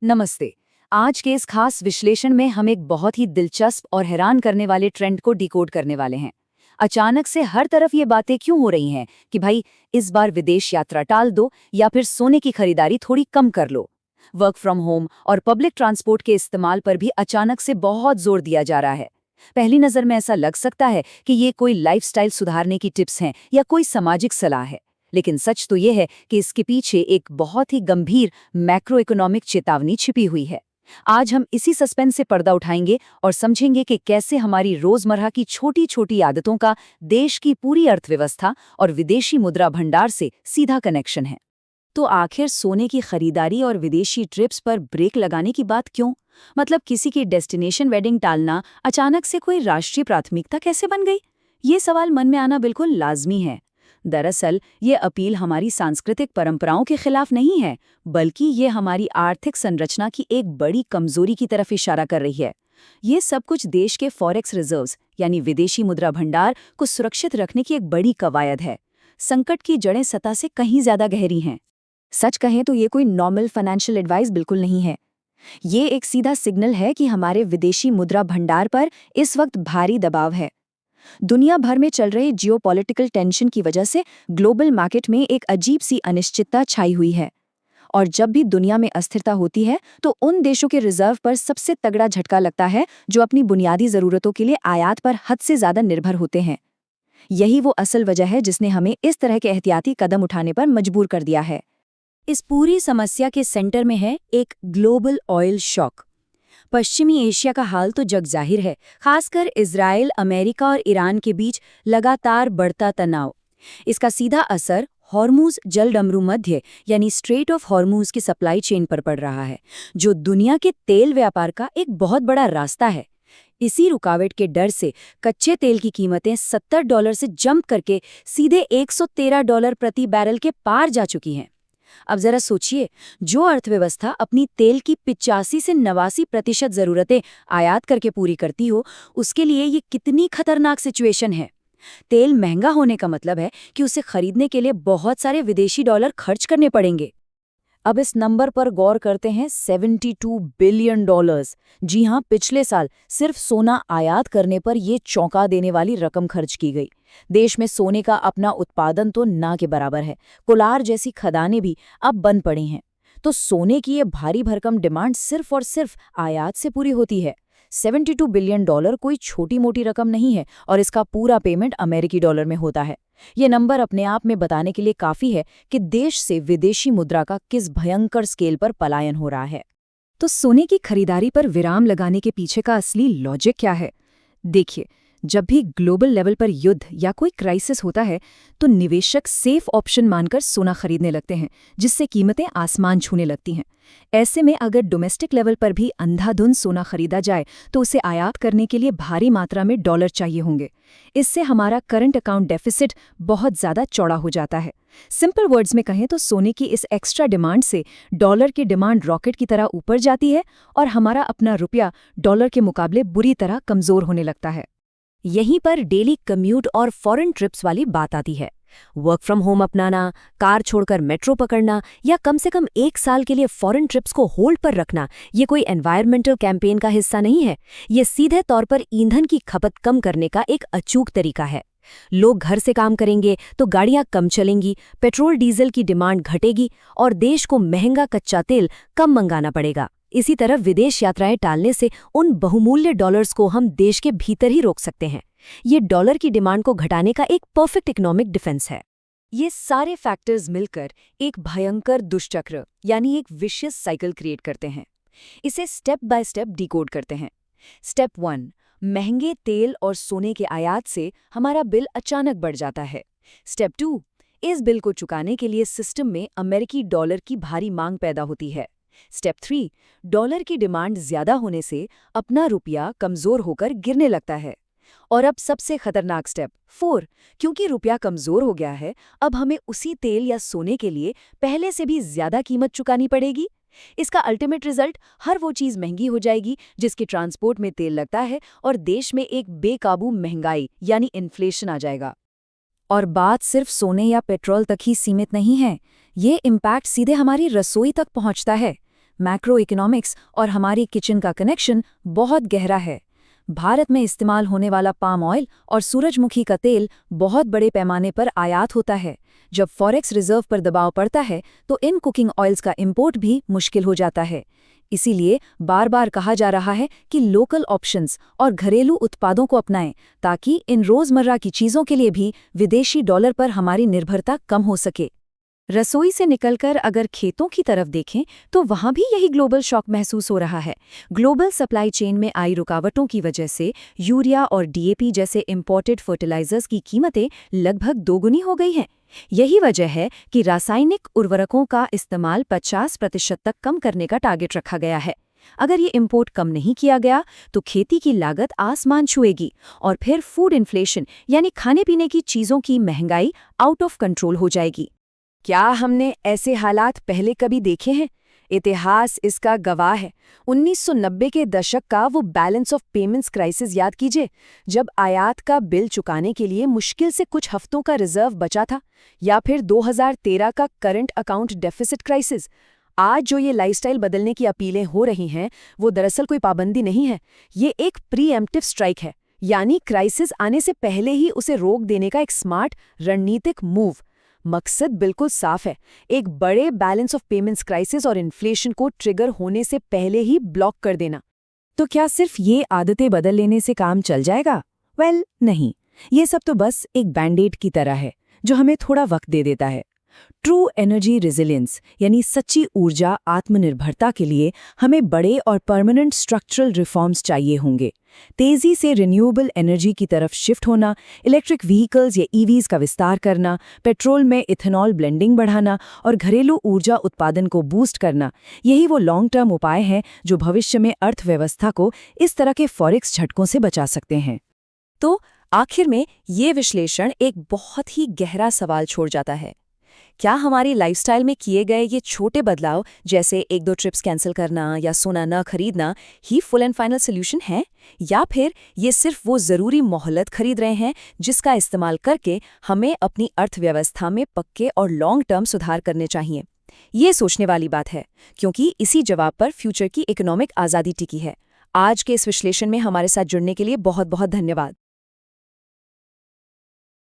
नमस्ते। आज के इस खास विश्लेषण में हम एक बहुत ही दिलचस्प और हैरान करने वाले ट्रेंड को डिकोड करने वाले हैं। अचानक से हर तरफ ये बातें क्यों हो रही हैं कि भाई इस बार विदेश यात्रा टाल दो या फिर सोने की खरीदारी थोड़ी कम कर लो। वर्क फ्रॉम होम और पब्लिक ट्रांसपोर्ट के इस्तेमाल पर भी अचानक से बहुत जोर दिया जा रहा है। पहली नजर में ऐसा लग सकता है कि ये कोई लाइफस्टाइल सुधारने की टिप्स हैं या कोई सामाजिक सलाह है, लेकिन सच तो ये है कि इसके पीछे एक बहुत ही गंभीर मैक्रो इकोनॉमिक चेतावनी छिपी हुई है। आज हम इसी सस्पेंस से पर्दा उठाएंगे और समझेंगे कि कैसे हमारी रोजमर्रा की छोटी छोटी आदतों का देश की पूरी अर्थव्यवस्था और विदेशी मुद्रा भंडार से सीधा कनेक्शन है। तो आखिर सोने की खरीदारी और विदेशी ट्रिप्स पर ब्रेक लगाने की बात क्यों? मतलब किसी की डेस्टिनेशन वेडिंग टालना अचानक से कोई राष्ट्रीय प्राथमिकता कैसे बन गई? ये सवाल मन में आना बिल्कुल लाजमी है। दरअसल ये अपील हमारी सांस्कृतिक परंपराओं के खिलाफ नहीं है, बल्कि ये हमारी आर्थिक संरचना की एक बड़ी कमजोरी की तरफ इशारा कर रही है। ये सब कुछ देश के फॉरेक्स रिजर्व्स यानी विदेशी मुद्रा भंडार को सुरक्षित रखने की एक बड़ी कवायद है। संकट की जड़ें सतह से कहीं ज्यादा गहरी हैं। सच कहें तो ये कोई नॉर्मल फाइनेंशियल एडवाइस बिल्कुल नहीं है। ये एक सीधा सिग्नल है कि हमारे विदेशी मुद्रा भंडार पर इस वक्त भारी दबाव है। दुनिया भर में चल रहे जियोपॉलिटिकल टेंशन की वजह से ग्लोबल मार्केट में एक अजीब सी अनिश्चितता छाई हुई है। और जब भी दुनिया में अस्थिरता होती है तो उन देशों के रिजर्व पर सबसे तगड़ा झटका लगता है जो अपनी बुनियादी जरूरतों के लिए आयात पर हद से ज्यादा निर्भर होते हैं। यही वो असल वजह है जिसने हमें इस तरह के एहतियाती कदम उठाने पर मजबूर कर दिया है। इस पूरी समस्या के सेंटर में है एक ग्लोबल ऑयल शॉक। पश्चिमी एशिया का हाल तो जग जाहिर है, खासकर इजराइल, अमेरिका और ईरान के बीच लगातार बढ़ता तनाव। इसका सीधा असर हॉर्मुज जलडमरू मध्य यानी स्ट्रेट ऑफ हॉर्मुज की सप्लाई चेन पर पड़ रहा है, जो दुनिया के तेल व्यापार का एक बहुत बड़ा रास्ता है। इसी रुकावट के डर से कच्चे तेल की कीमतें $70 से जंप करके सीधे $113 प्रति बैरल के पार जा चुकी हैं। अब जरा सोचिए, जो अर्थव्यवस्था अपनी तेल की 85 से 89% जरूरतें आयात करके पूरी करती हो, उसके लिए ये कितनी खतरनाक सिचुएशन है। तेल महंगा होने का मतलब है कि उसे खरीदने के लिए बहुत सारे विदेशी डॉलर खर्च करने पड़ेंगे। अब इस नंबर पर गौर करते हैं, $72 बिलियन। जी हाँ, पिछले साल सिर्फ सोना आयात करने पर यह चौंका देने वाली रकम खर्च की गई। देश में सोने का अपना उत्पादन तो ना के बराबर है। कोलार जैसी खदानें भी अब बंद पड़ी हैं। तो सोने की ये भारी भरकम डिमांड सिर्फ और सिर्फ आयात से पूरी होती है। $72 बिलियन कोई छोटी मोटी रकम नहीं है, और इसका पूरा पेमेंट अमेरिकी डॉलर में होता है। ये नंबर अपने आप में बताने के लिए काफी है कि देश से विदेशी मुद्रा का किस भयंकर स्केल पर पलायन हो रहा है। तो सोने की खरीदारी पर विराम लगाने के पीछे का असली लॉजिक क्या है? देखिए, जब भी ग्लोबल लेवल पर युद्ध या कोई क्राइसिस होता है तो निवेशक सेफ ऑप्शन मानकर सोना खरीदने लगते हैं, जिससे कीमतें आसमान छूने लगती हैं। ऐसे में अगर डोमेस्टिक लेवल पर भी अंधाधुंध सोना खरीदा जाए तो उसे आयात करने के लिए भारी मात्रा में डॉलर चाहिए होंगे। इससे हमारा करंट अकाउंट डेफिसिट बहुत ज्यादा चौड़ा हो जाता है। सिंपल वर्ड्स में कहें तो सोने की इस एक्स्ट्रा डिमांड से डॉलर की डिमांड रॉकेट की तरह ऊपर जाती है और हमारा अपना रुपया डॉलर के मुकाबले बुरी तरह कमजोर होने लगता है। यहीं पर डेली कम्यूट और फॉरेन ट्रिप्स वाली बात आती है। वर्क फ्रॉम होम अपनाना, कार छोड़कर मेट्रो पकड़ना या कम से कम 1 साल के लिए फॉरेन ट्रिप्स को होल्ड पर रखना, ये कोई एनवायरमेंटल कैंपेन का हिस्सा नहीं है। ये सीधे तौर पर ईंधन की खपत कम करने का एक अचूक तरीका है। लोग घर से काम करेंगे तो गाड़ियां कम चलेंगी, पेट्रोल डीजल की डिमांड घटेगी और देश को महंगा कच्चा तेल कम मंगाना पड़ेगा। इसी तरह विदेश यात्राएं टालने से उन बहुमूल्य डॉलर्स को हम देश के भीतर ही रोक सकते हैं। ये डॉलर की डिमांड को घटाने का एक परफेक्ट इकोनॉमिक डिफेंस है। ये सारे फैक्टर्स मिलकर एक भयंकर दुष्चक्र यानी एक विशियस साइकिल क्रिएट करते हैं। इसे स्टेप बाय स्टेप डिकोड करते हैं। स्टेप 1, महंगे तेल और सोने के आयात से हमारा बिल अचानक बढ़ जाता है। स्टेप 2, इस बिल को चुकाने के लिए सिस्टम में अमेरिकी डॉलर की भारी मांग पैदा होती है। स्टेप 3, डॉलर की डिमांड ज्यादा होने से अपना रुपया कमजोर होकर गिरने लगता है। और अब सबसे खतरनाक स्टेप 4, क्योंकि रुपया कमजोर हो गया है, अब हमें उसी तेल या सोने के लिए पहले से भी ज्यादा कीमत चुकानी पड़ेगी। इसका अल्टीमेट रिजल्ट, हर वो चीज महंगी हो जाएगी जिसके ट्रांसपोर्ट में तेल लगता है और देश में एक बेकाबू महंगाई यानी इन्फ्लेशन आ जाएगा। और बात सिर्फ सोने या पेट्रोल तक ही सीमित नहीं है। ये इम्पैक्ट सीधे हमारी रसोई तक पहुंचता है। मैक्रो इकोनॉमिक्स और हमारी किचन का कनेक्शन बहुत गहरा है। भारत में इस्तेमाल होने वाला पाम ऑयल और सूरजमुखी का तेल बहुत बड़े पैमाने पर आयात होता है। जब फॉरेक्स रिजर्व पर दबाव पड़ता है तो इन कुकिंग ऑयल्स का इंपोर्ट भी मुश्किल हो जाता है। इसीलिए बार बार कहा जा रहा है कि लोकल ऑप्शंस और घरेलू उत्पादों को अपनाएं, ताकि इन रोजमर्रा की चीजों के लिए भी विदेशी डॉलर पर हमारी निर्भरता कम हो सके। रसोई से निकलकर अगर खेतों की तरफ देखें तो वहां भी यही ग्लोबल शॉक महसूस हो रहा है। ग्लोबल सप्लाई चेन में आई रुकावटों की वजह से यूरिया और डीएपी जैसे इंपोर्टेड फर्टिलाइजर्स की कीमतें लगभग दोगुनी हो गई हैं। यही वजह है कि रासायनिक उर्वरकों का इस्तेमाल 50% तक कम करने का टारगेट रखा गया है। अगर ये इंपोर्ट कम नहीं किया गया तो खेती की लागत आसमान छुएगी और फिर फूड इन्फ्लेशन यानी खाने पीने की चीज़ों की महंगाई आउट ऑफ कंट्रोल हो जाएगी। क्या हमने ऐसे हालात पहले कभी देखे हैं? इतिहास इसका गवाह है। 1990 के दशक का वो बैलेंस ऑफ पेमेंट्स क्राइसिस याद कीजिए, जब आयात का बिल चुकाने के लिए मुश्किल से कुछ हफ्तों का रिजर्व बचा था, या फिर 2013 का करंट अकाउंट डेफिसिट क्राइसिस। आज जो ये लाइफस्टाइल बदलने की अपीलें हो रही हैं, वो दरअसल कोई पाबंदी नहीं है, ये एक प्रीएम्प्टिव स्ट्राइक है, यानी क्राइसिस आने से पहले ही उसे रोक देने का एक स्मार्ट रणनीतिक मूव। मकसद बिल्कुल साफ है, एक बड़े बैलेंस ऑफ पेमेंट्स क्राइसिस और इन्फ्लेशन को ट्रिगर होने से पहले ही ब्लॉक कर देना। तो क्या सिर्फ ये आदतें बदल लेने से काम चल जाएगा? नहीं, ये सब तो बस एक बैंडेड की तरह है जो हमें थोड़ा वक्त दे देता है। ट्रू एनर्जी रेजिलियंस यानी सच्ची ऊर्जा आत्मनिर्भरता के लिए हमें बड़े और परमानेंट स्ट्रक्चरल रिफॉर्म्स चाहिए होंगे। तेजी से रिन्यूएबल एनर्जी की तरफ शिफ्ट होना, इलेक्ट्रिक व्हीकल्स या ईवीज का विस्तार करना, पेट्रोल में इथेनॉल ब्लेंडिंग बढ़ाना और घरेलू ऊर्जा उत्पादन को बूस्ट करना, यही वो लॉन्ग टर्म उपाय हैं जो भविष्य में अर्थव्यवस्था को इस तरह के फॉरेक्स झटकों से बचा सकते हैं। तो आखिर में ये विश्लेषण एक बहुत ही गहरा सवाल छोड़ जाता है। क्या हमारी लाइफस्टाइल में किए गए ये छोटे बदलाव, जैसे 1-2 ट्रिप्स कैंसिल करना या सोना न खरीदना, ही फुल एंड फाइनल सोल्यूशन है, या फिर ये सिर्फ वो ज़रूरी मोहलत खरीद रहे हैं जिसका इस्तेमाल करके हमें अपनी अर्थव्यवस्था में पक्के और लॉन्ग टर्म सुधार करने चाहिए? ये सोचने वाली बात है, क्योंकि इसी जवाब पर फ्यूचर की इकोनॉमिक आज़ादी टिकी है। आज के इस विश्लेषण में हमारे साथ जुड़ने के लिए बहुत बहुत धन्यवाद।